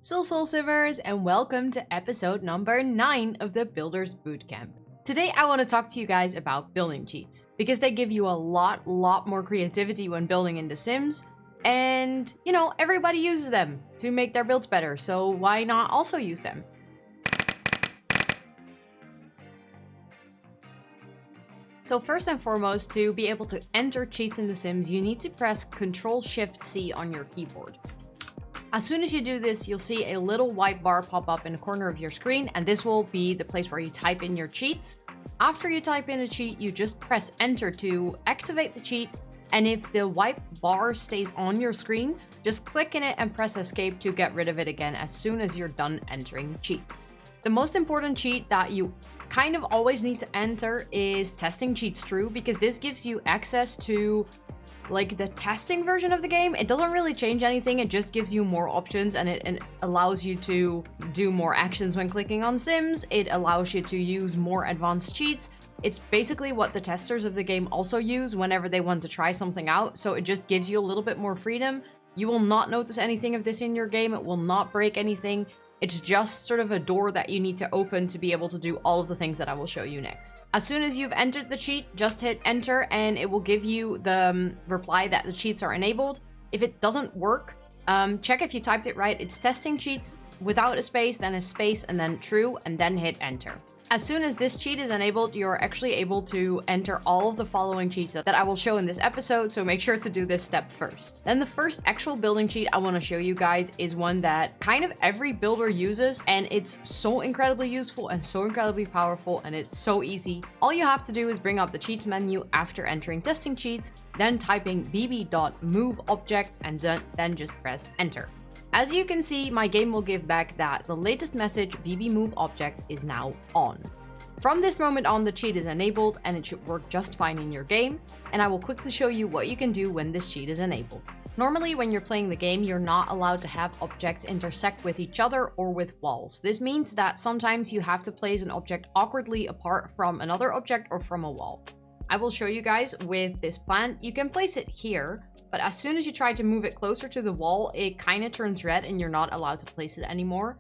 Soul Simmers, and welcome to episode number 9 of the Builders Bootcamp. Today I want to talk to you guys about building cheats, because they give you a lot more creativity when building in The Sims, and everybody uses them to make their builds better, so why not also use them? So first and foremost, to be able to enter cheats in The Sims, you need to press Ctrl-Shift-C on your keyboard. As soon as you do this, you'll see a little white bar pop up in the corner of your screen, and this will be the place where you type in your cheats. After you type in a cheat, you just press enter to activate the cheat, and if the white bar stays on your screen, just click in it and press escape to get rid of it again as soon as you're done entering cheats. The most important cheat that you kind of always need to enter is TestingCheats True, because this gives you access to like the testing version of the game. It doesn't really change anything, it just gives you more options, and it allows you to do more actions when clicking on Sims. It allows you to use more advanced cheats. It's basically what the testers of the game also use whenever they want to try something out, so it just gives you a little bit more freedom. You will not notice anything of this in your game, it will not break anything. It's just sort of a door that you need to open to be able to do all of the things that I will show you next. As soon as you've entered the cheat, just hit enter and it will give you the reply that the cheats are enabled. If it doesn't work, check if you typed it right. It's TestingCheats without a space, then a space, and then true, and then hit enter. As soon as this cheat is enabled, you're actually able to enter all of the following cheats that I will show in this episode, so make sure to do this step first. Then the first actual building cheat I want to show you guys is one that kind of every builder uses, and it's so incredibly useful and so incredibly powerful, and it's so easy. All you have to do is bring up the cheats menu after entering TestingCheats, then typing bb.moveobjects, and then just press enter. As you can see, my game will give back that the latest message bb.moveobjects is now on. From this moment on, the cheat is enabled and it should work just fine in your game, and I will quickly show you what you can do when this cheat is enabled. Normally, when you're playing the game, you're not allowed to have objects intersect with each other or with walls. This means that sometimes you have to place an object awkwardly apart from another object or from a wall. I will show you guys with this plant. You can place it here, but as soon as you try to move it closer to the wall, it kind of turns red and you're not allowed to place it anymore.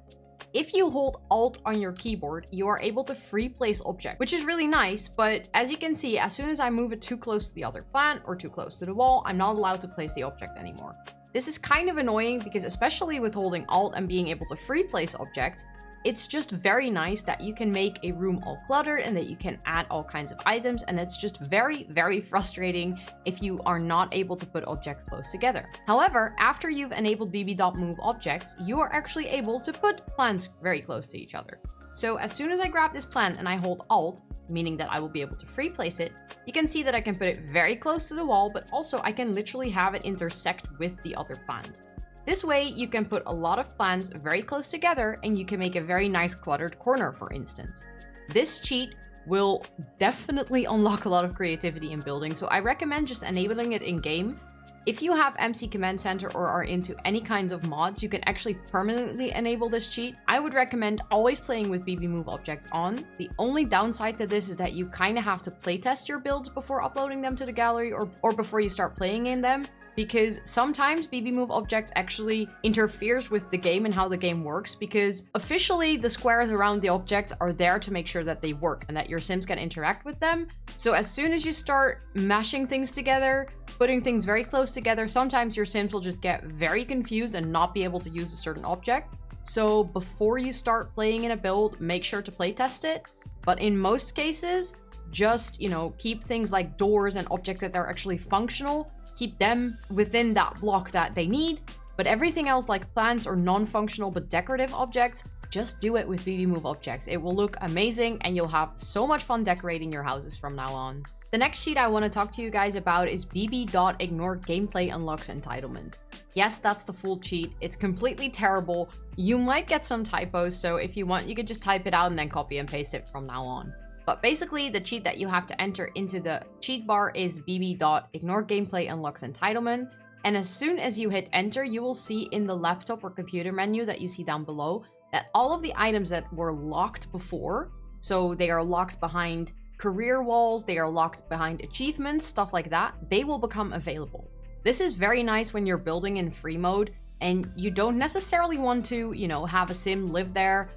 If you hold Alt on your keyboard, you are able to free place object, which is really nice, but as you can see, as soon as I move it too close to the other plant or too close to the wall, I'm not allowed to place the object anymore. This is kind of annoying because, especially with holding Alt and being able to free place objects, it's just very nice that you can make a room all cluttered and that you can add all kinds of items, and it's just very frustrating if you are not able to put objects close together. However, after you've enabled bb.moveobjects, you are actually able to put plants very close to each other. So as soon as I grab this plant and I hold Alt, meaning that I will be able to free place it, you can see that I can put it very close to the wall, but also I can literally have it intersect with the other plant. This way, you can put a lot of plants very close together and you can make a very nice cluttered corner, for instance. This cheat will definitely unlock a lot of creativity in building, so I recommend just enabling it in-game. If you have MC Command Center or are into any kinds of mods, you can actually permanently enable this cheat. I would recommend always playing with bb.moveobjects on. The only downside to this is that you kind of have to playtest your builds before uploading them to the gallery or before you start playing in them, because sometimes bb.moveobjects actually interferes with the game and how the game works, because officially the squares around the objects are there to make sure that they work and that your Sims can interact with them. So as soon as you start mashing things together, putting things very close together, sometimes your Sims will just get very confused and not be able to use a certain object. So before you start playing in a build, make sure to playtest it. But in most cases, just, keep things like doors and objects that are actually functional, keep them within that block that they need, but everything else like plants or non-functional but decorative objects, just do it with bb.moveobjects. It will look amazing and you'll have so much fun decorating your houses from now on. The next sheet I want to talk to you guys about is bb.ignoregameplayunlocksentitlement. Yes, that's the full cheat. It's completely terrible. You might get some typos, so if you want, you could just type it out and then copy and paste it from now on. But basically, the cheat that you have to enter into the cheat bar is bb.ignoregameplayunlocksentitlement. And as soon as you hit enter, you will see in the laptop or computer menu that you see down below that all of the items that were locked before, so they are locked behind career walls, they are locked behind achievements, stuff like that, they will become available. This is very nice when you're building in free mode, and you don't necessarily want to, you know, have a sim live there,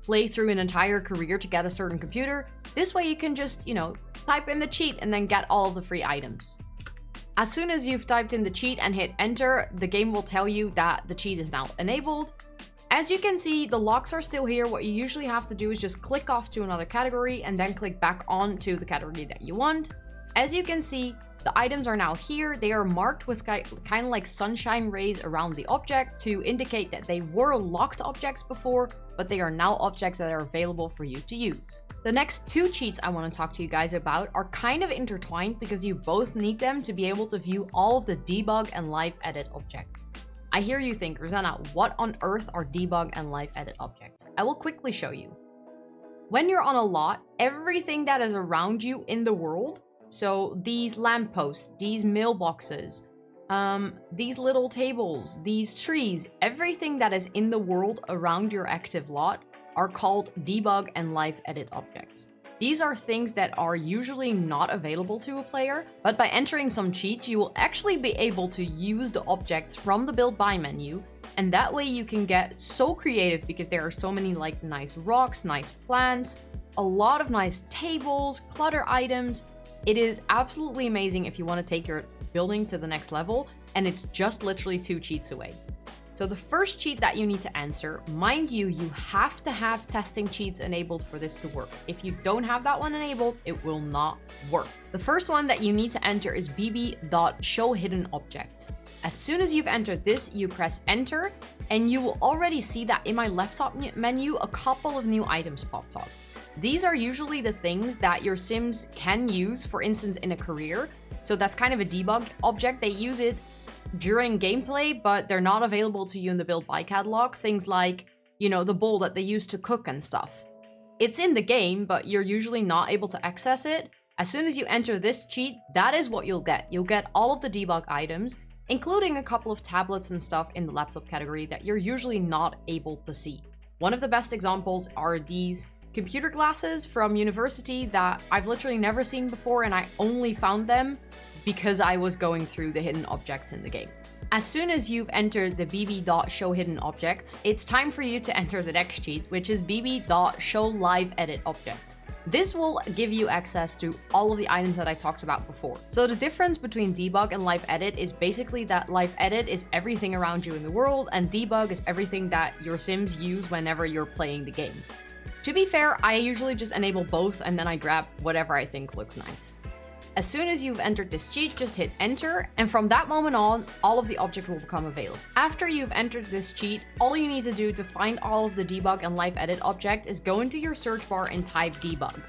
play through an entire career to get a certain computer. This way you can just, you know, type in the cheat and then get all of the free items. As soon as you've typed in the cheat and hit enter, the game will tell you that the cheat is now enabled. As you can see, the locks are still here. What you usually have to do is just click off to another category and then click back on to the category that you want. As you can see, the items are now here. They are marked with kind of like sunshine rays around the object to indicate that they were locked objects before, but they are now objects that are available for you to use. The next two cheats I want to talk to you guys about are kind of intertwined because you both need them to be able to view all of the debug and live edit objects. I hear you think, Rosanna, what on earth are debug and live edit objects? I will quickly show you. When you're on a lot, everything that is around you in the world, so these lampposts, these mailboxes, these little tables, these trees, everything that is in the world around your active lot are called debug and live edit objects. These are things that are usually not available to a player, but by entering some cheats, you will actually be able to use the objects from the build buy menu, and that way you can get so creative because there are so many like nice rocks, nice plants, a lot of nice tables, clutter items. It is absolutely amazing if you want to take your building to the next level, and it's just literally 2 cheats away. So the first cheat that you need to answer, mind you, you have to have TestingCheats enabled for this to work. If you don't have that one enabled, it will not work. The first one that you need to enter is bb.showHiddenObjects. As soon as you've entered this, you press enter, and you will already see that in my laptop menu, a couple of new items popped up. These are usually the things that your Sims can use, for instance, in a career. So that's kind of a debug object. They use it during gameplay, but they're not available to you in the build buy catalog. Things like, you know, the bowl that they use to cook and stuff. It's in the game, but you're usually not able to access it. As soon as you enter this cheat, that is what you'll get. You'll get all of the debug items, including a couple of tablets and stuff in the laptop category that you're usually not able to see. One of the best examples are these computer glasses from university that I've literally never seen before, and I only found them because I was going through the hidden objects in the game. As soon as you've entered the bb.showHiddenObjects, it's time for you to enter the next cheat, which is bb.showLiveEditObjects. This will give you access to all of the items that I talked about before. So the difference between debug and live edit is basically that live edit is everything around you in the world, and debug is everything that your Sims use whenever you're playing the game. To be fair, I usually just enable both and then I grab whatever I think looks nice. As soon as you've entered this cheat, just hit enter, and from that moment on, all of the objects will become available. After you've entered this cheat, all you need to do to find all of the debug and live edit objects is go into your search bar and type debug.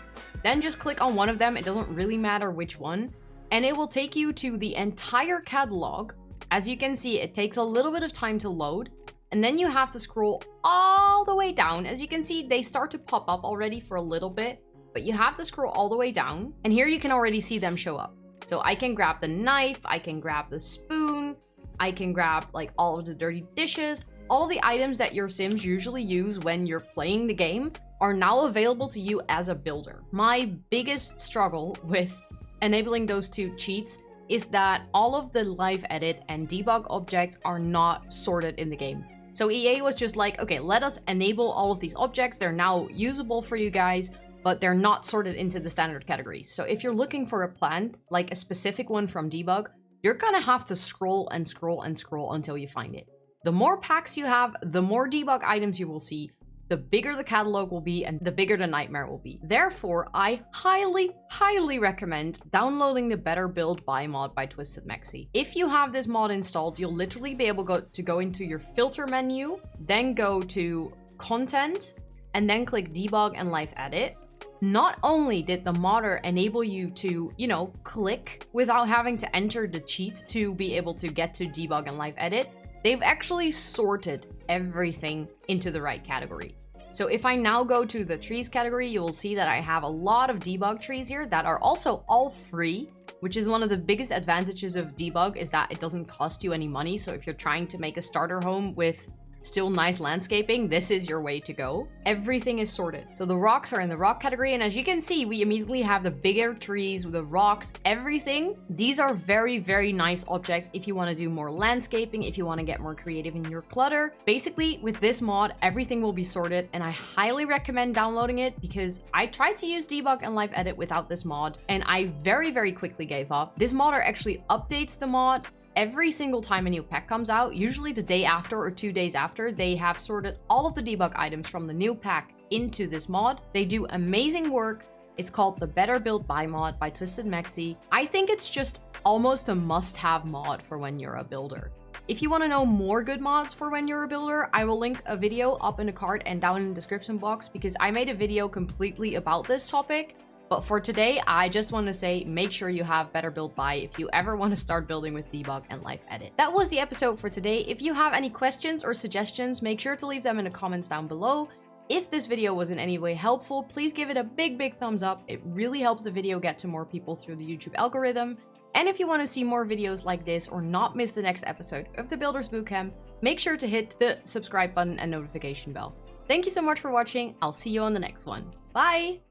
Then just click on one of them, it doesn't really matter which one, and it will take you to the entire catalog. As you can see, it takes a little bit of time to load, and then you have to scroll all the way down. As you can see, they start to pop up already for a little bit, but you have to scroll all the way down, and here you can already see them show up. So I can grab the knife, I can grab the spoon, I can grab like all of the dirty dishes. All of the items that your Sims usually use when you're playing the game are now available to you as a builder. My biggest struggle with enabling those 2 cheats is that all of the live edit and debug objects are not sorted in the game. So EA was just like, okay, let us enable all of these objects. They're now usable for you guys, but they're not sorted into the standard categories. So if you're looking for a plant, like a specific one from debug, you're gonna have to scroll and scroll and scroll until you find it. The more packs you have, the more debug items you will see, the bigger the catalog will be, and the bigger the nightmare will be. Therefore, I highly, highly recommend downloading the BetterBuildBuy mod by TwistedMexi. If you have this mod installed, you'll literally be able to go into your filter menu, then go to content, and then click debug and live edit. Not only did the modder enable you to, you know, click without having to enter the cheat to be able to get to debug and live edit, they've actually sorted everything into the right category. So if I now go to the trees category, you will see that I have a lot of debug trees here that are also all free, which is one of the biggest advantages of debug, is that it doesn't cost you any money. So if you're trying to make a starter home with still nice landscaping, this is your way to go. Everything is sorted. So the rocks are in the rock category, and as you can see, we immediately have the bigger trees with the rocks, everything. These are very, very nice objects if you want to do more landscaping, if you want to get more creative in your clutter. Basically, with this mod, everything will be sorted, and I highly recommend downloading it because I tried to use debug and live edit without this mod, and I very, very quickly gave up. This modder actually updates the mod every single time a new pack comes out, usually the day after or 2 days after. They have sorted all of the debug items from the new pack into this mod. They do amazing work. It's called the BetterBuildBuy mod by TwistedMexi. I think it's just almost a must-have mod for when you're a builder. If you want to know more good mods for when you're a builder, I will link a video up in the card and down in the description box because I made a video completely about this topic. But for today, I just want to say, make sure you have BetterBuildBuy if you ever want to start building with debug and live edit. That was the episode for today. If you have any questions or suggestions, make sure to leave them in the comments down below. If this video was in any way helpful, please give it a big thumbs up. It really helps the video get to more people through the YouTube algorithm. And if you want to see more videos like this or not miss the next episode of the Builders Bootcamp, make sure to hit the subscribe button and notification bell. Thank you so much for watching. I'll see you on the next one. Bye!